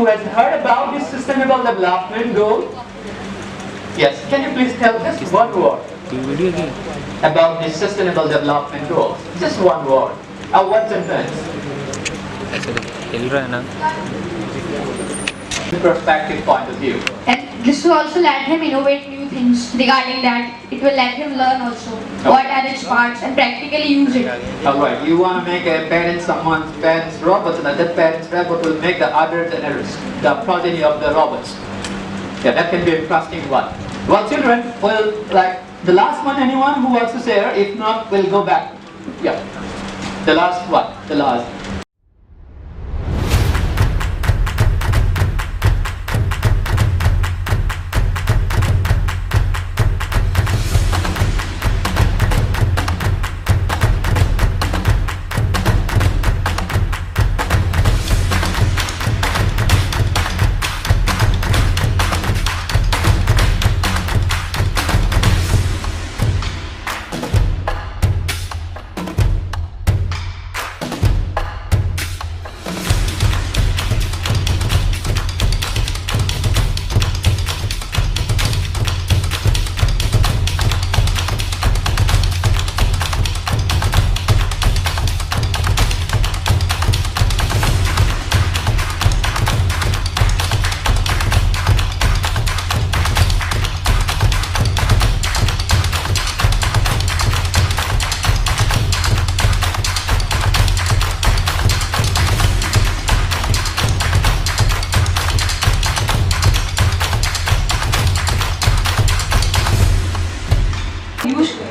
has heard about this sustainable development goal? Yes, can you please tell just one word about this sustainable development goals? Just one word. One sentence. Perspective point of view. And this will also let him innovate new things regarding that. It will let him learn also what are its parts and practically use it. Alright, you want to make a parent, someone's parent's robot, and that parent's robot will make the others and the progeny of the robots. Yeah, that can be an interesting one. Well, children, well, like the last one, anyone who wants to share? If not, we'll go back. Yeah, the last one, the last.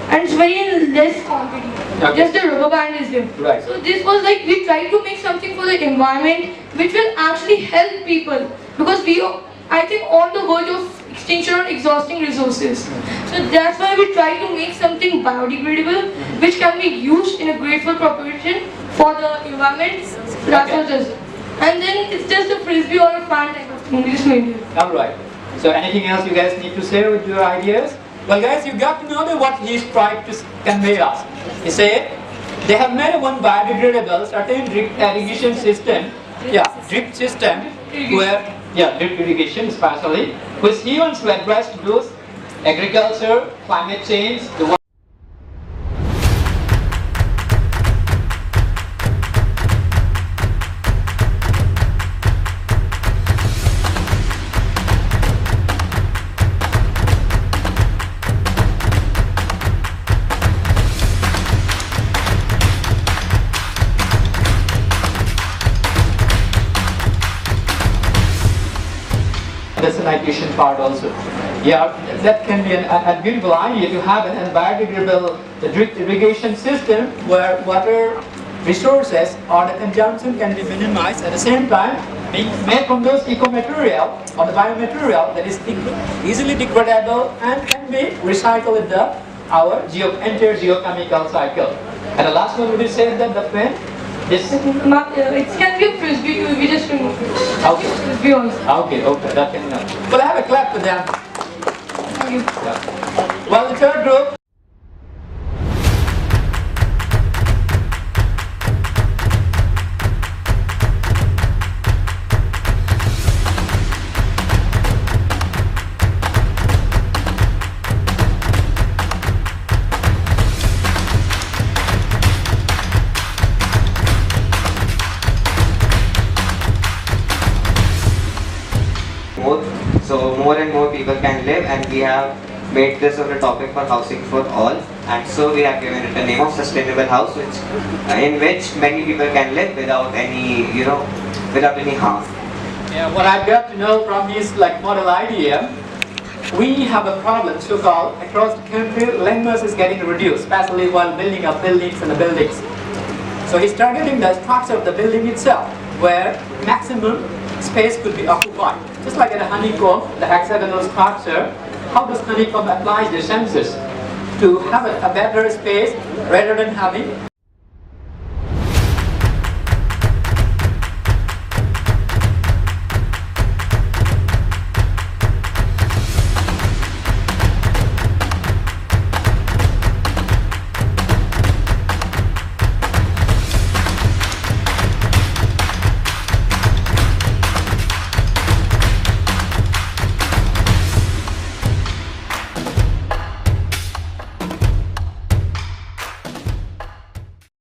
And it's very less quantity. Okay. Just the rubber band is there. Right. So this was like we tried to make something for the environment which will actually help people, because we are, I think, on the verge of extinction or exhausting resources. So that's why we try to make something biodegradable which can be used in a grateful proportion for the environment. That's what it is. And then it's just a frisbee or a fan type of thing. We just made it. Alright. So anything else you guys need to share with your ideas? Well guys, you got to know that what he's trying to convey us. He said, they have made one biodegradable certain drip irrigation system, drip system, where, drip irrigation especially, which he wants to address those agriculture, climate change, the that's an ideation part also. Yeah, that can be a beautiful idea to have an biodegradable drip irrigation system where water resources or the consumption can be minimized, at the same time being made from those eco-material or the biomaterial that is easily degradable and can be recycled in our entire geochemical cycle. And the last one, would you say that the pen? This? It can be a frisbee, we just remove it. Okay. Frisbee also. Okay, that can help. Well, I have a clap for them. Thank you. Yeah. Well, the third group. So more and more people can live, and we have made this as a topic for housing for all, and so we have given it the name of sustainable house, in which many people can live without any without any harm. Yeah, what I've got to know from this model idea, we have a problem so-called across the country. Land mass is getting reduced, especially while building up buildings and the buildings. So he's targeting the structure of the building itself, where maximum space could be occupied. Just like in a honeycomb, the hexagonal structure, how does honeycomb apply the senses to have a better space rather than having